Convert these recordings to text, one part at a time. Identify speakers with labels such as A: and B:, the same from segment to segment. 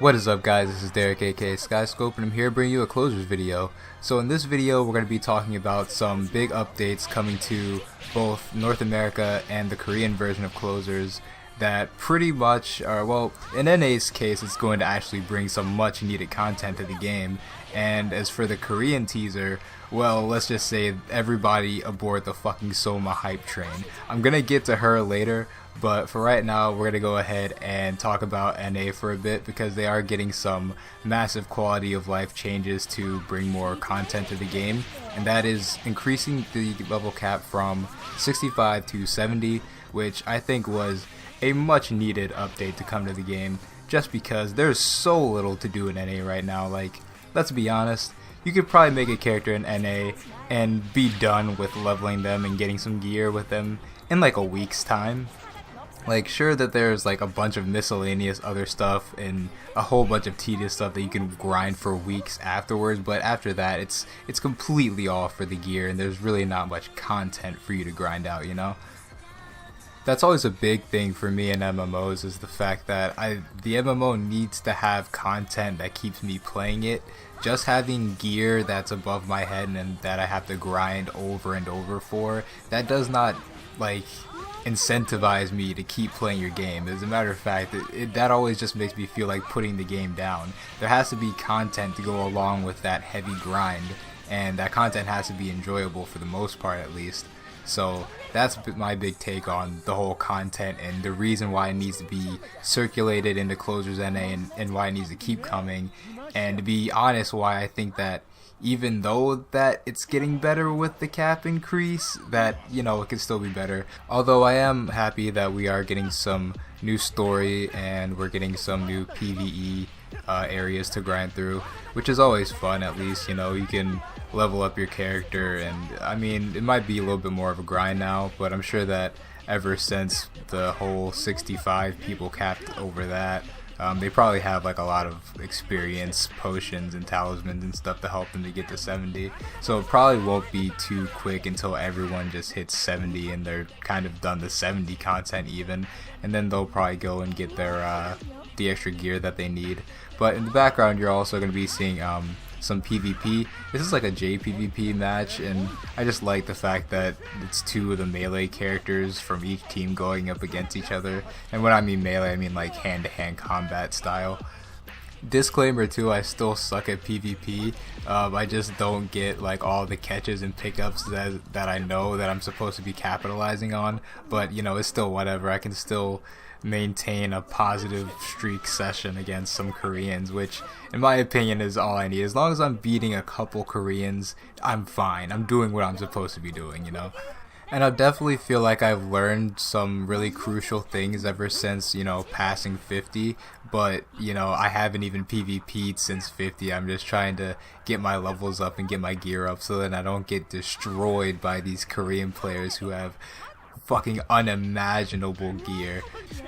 A: What is up, guys? This is Derek aka Skyscope, and I'm here bringing you a closers video. So in this video we're going to be talking about some big updates coming to both North America and the Korean version of closers that pretty much are, well, in NA's case it's going to actually bring some much needed content to the game, and as for the Korean teaser, well, let's just say everybody aboard the fucking Soma hype train. I'm gonna get to her later, but for right now we're gonna go ahead and talk about NA for a bit because they are getting some massive quality of life changes to bring more content to the game, and that is increasing the level cap from 65 to 70, which I think was a much needed update to come to the game just because there's so little to do in NA right now. Like, let's be honest, you could probably make a character in NA and be done with leveling them and getting some gear with them in like a week's time. Like, sure that there's like a bunch of miscellaneous other stuff and a whole bunch of tedious stuff that you can grind for weeks afterwards, but after that it's completely all for the gear and there's really not much content for you to grind out, you know? That's always a big thing for me in MMOs, is the fact that the MMO needs to have content that keeps me playing it. Just having gear that's above my head and that I have to grind over and over for, that does not like incentivize me to keep playing your game. As a matter of fact, that always just makes me feel like putting the game down. There has to be content to go along with that heavy grind, and that content has to be enjoyable for the most part, at least. So that's my big take on the whole content and the reason why it needs to be circulated into Closers NA and why it needs to keep coming. And to be honest, why I think that even though that it's getting better with the cap increase, that, you know, it could still be better. Although I am happy that we are getting some new story and we're getting some new PvE areas to grind through, which is always fun. At least, you know, you can level up your character, and I mean, it might be a little bit more of a grind now, but I'm sure that ever since the whole 65 people capped over that, they probably have like a lot of experience potions and talismans and stuff to help them to get to 70, so it probably won't be too quick until everyone just hits 70 and they're kind of done the 70 content even, and then they'll probably go and get their the extra gear that they need. But in the background you're also going to be seeing some PvP. This is like a JPvP match, and I just like the fact that it's two of the melee characters from each team going up against each other. And when I mean melee, I mean like hand-to-hand combat style. Disclaimer too, I still suck at PvP. I just don't get like all the catches and pickups that I know that I'm supposed to be capitalizing on, but you know, it's still whatever. I can still maintain a positive streak session against some Koreans, which in my opinion is all I need. As long as I'm beating a couple Koreans, I'm fine. I'm doing what I'm supposed to be doing, you know? And I definitely feel like I've learned some really crucial things ever since, you know, passing 50, but, you know, I haven't even PvP'd since 50. I'm just trying to get my levels up and get my gear up so that I don't get destroyed by these Korean players who have fucking unimaginable gear.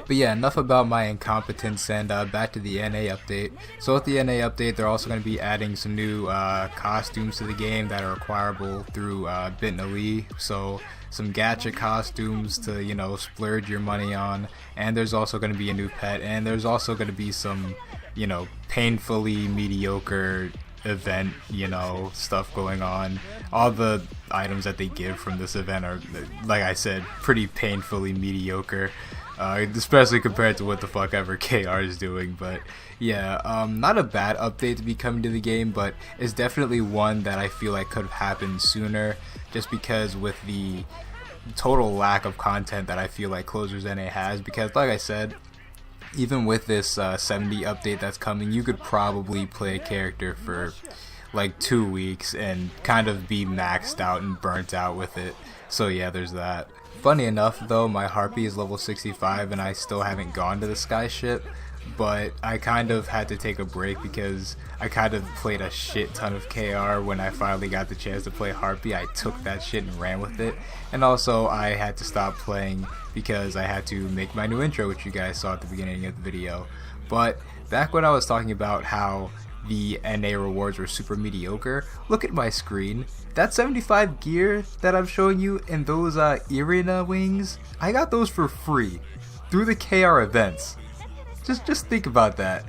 A: But yeah, enough about my incompetence, and back to the NA update. So with the NA update, they're also going to be adding some new costumes to the game that are acquirable through Bit.ly. So some gacha costumes to, you know, splurge your money on, and there's also going to be a new pet, and there's also going to be some, you know, painfully mediocre event, you know, stuff going on. All the items that they give from this event are, like I said, pretty painfully mediocre, especially compared to what the fuck ever KR is doing. But yeah, not a bad update to be coming to the game, but it's definitely one that I feel like could have happened sooner, just because with the total lack of content that I feel like Closers NA has. Because like I said, even with this 70 update that's coming, you could probably play a character for like 2 weeks and kind of be maxed out and burnt out with it. So yeah, there's that. Funny enough though, my Harpy is level 65 and I still haven't gone to the sky ship, but I kind of had to take a break because I kind of played a shit ton of KR. When I finally got the chance to play Harpy, I took that shit and ran with it. And also I had to stop playing because I had to make my new intro, which you guys saw at the beginning of the video. But back when I was talking about how the NA rewards were super mediocre, look at my screen. That 75 gear that I'm showing you and those Irina wings, I got those for free through the KR events. Just think about that.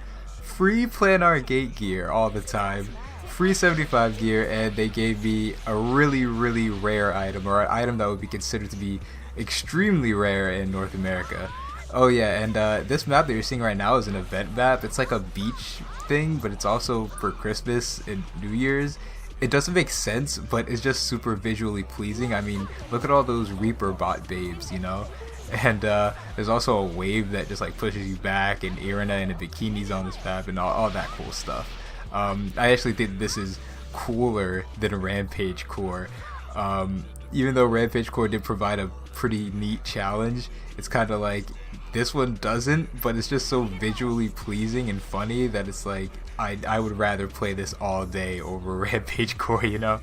A: free planar gate gear all the time, free 75 gear, and they gave me a really rare item, or an item that would be considered to be extremely rare in North America. Oh yeah, and this map that you're seeing right now is an event map. It's like a beach thing, but it's also for Christmas and New Year's. It doesn't make sense, but it's just super visually pleasing. I mean, look at all those Reaper bot babes, you know? And there's also a wave that just like pushes you back, and Irina in a bikini's on this map, and all that cool stuff. I actually think this is cooler than a Rampage Core. Even though Rampage Core did provide a pretty neat challenge, it's kind of like this one doesn't, but it's just so visually pleasing and funny that it's like I would rather play this all day over Rampage Core, you know?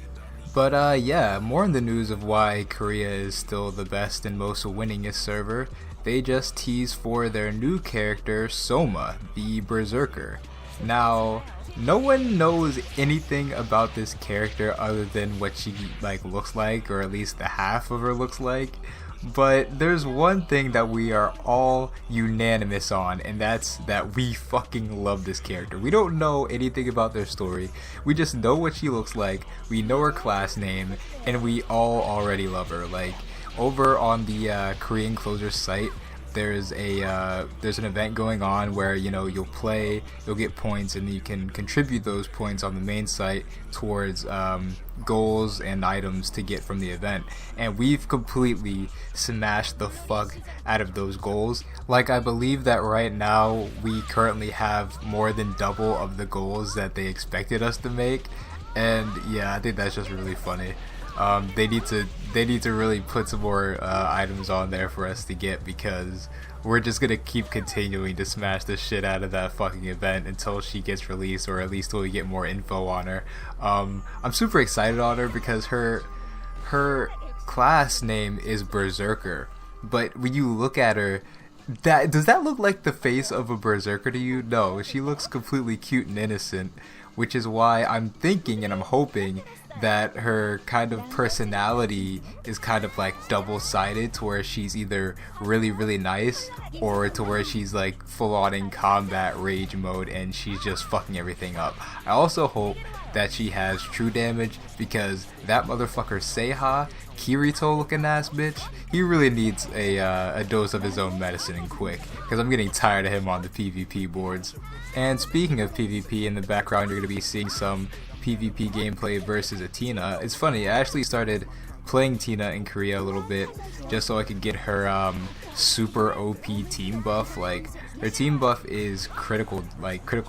A: But yeah, more in the news of why Korea is still the best and most winningest server. They just teased for their new character, Soma, the Berserker. Now, no one knows anything about this character other than what she like looks like, or at least the half of her looks like. But there's one thing that we are all unanimous on, and that's that we fucking love this character. We don't know anything about their story. We just know what she looks like, we know her class name, and we all already love her. Like, over on the Korean Closer site, there's an event going on where, you know, you'll get points, and you can contribute those points on the main site towards goals and items to get from the event. And we've completely smashed the fuck out of those goals. Like, I believe that right now we currently have more than double of the goals that they expected us to make. And yeah, I think that's just really funny. They need to really put some more items on there for us to get, because we're just gonna keep continuing to smash the shit out of that fucking event until she gets released, or at least till we get more info on her. I'm super excited on her because her class name is Berserker, but when you look at her, does that look like the face of a Berserker to you? No, she looks completely cute and innocent, which is why I'm thinking and I'm hoping that her kind of personality is kind of like double-sided, to where she's either really nice, or to where she's like full on in combat rage mode and she's just fucking everything up. I also hope that she has true damage, because that motherfucker Seiha, Kirito looking ass bitch, he really needs a dose of his own medicine, and quick, because I'm getting tired of him on the PvP boards. And speaking of PvP, in the background you're going to be seeing some PvP gameplay versus Athena. It's funny, I actually started playing Tina in Korea a little bit just so I could get her super OP team buff. Like, her team buff is critical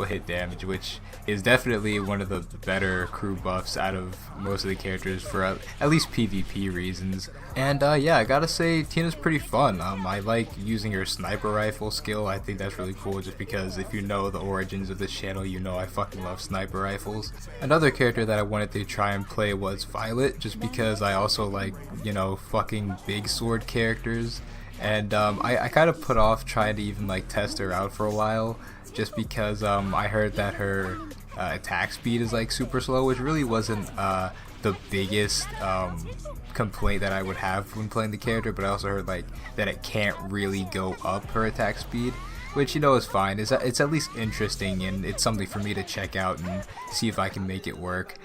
A: hit damage, which is definitely one of the better crew buffs out of most of the characters for at least PvP reasons. And yeah, I gotta say, Tina's pretty fun. I like using her sniper rifle skill. I think that's really cool, just because if you know the origins of this channel, you know I fucking love sniper rifles. Another character that I wanted to try and play was Violet, just because I also like, you know, fucking big sword characters. And I kind of put off trying to even like test her out for a while, just because I heard that her attack speed is like super slow, which really wasn't the biggest complaint that I would have when playing the character, but I also heard like that it can't really go up her attack speed, which, you know, is fine. It's at least interesting, and it's something for me to check out and see if I can make it work.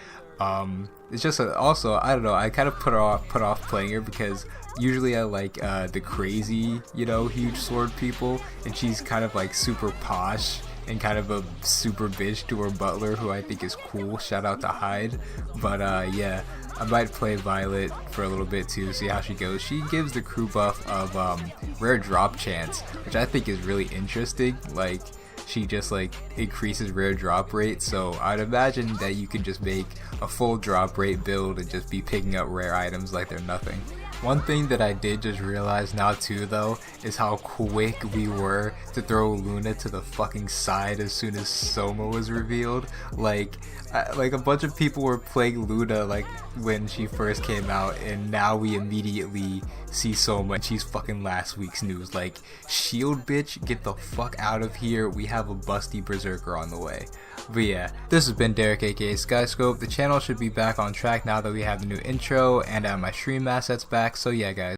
A: It's just also, I don't know, I kind of put off playing her because usually I like the crazy, you know, huge sword people, and she's kind of like super posh and kind of a super bitch to her butler, who I think is cool. Shout out to Hyde. But yeah, I might play Violet for a little bit too, see how she goes. She gives the crew buff of rare drop chance, which I think is really interesting. Like, she just like increases rare drop rate, so I'd imagine that you can just make a full drop rate build and just be picking up rare items like they're nothing. One thing that I did just realize now too though is how quick we were to throw Luna to the fucking side as soon as Soma was revealed. Like a bunch of people were playing Luna like when she first came out, and now we immediately see Soma and she's fucking last week's news. Like, shield bitch, get the fuck out of here, we have a busty Berserker on the way. But yeah, this has been Derek aka Skyscope. The channel should be back on track now that we have the new intro and my stream assets back, so yeah guys.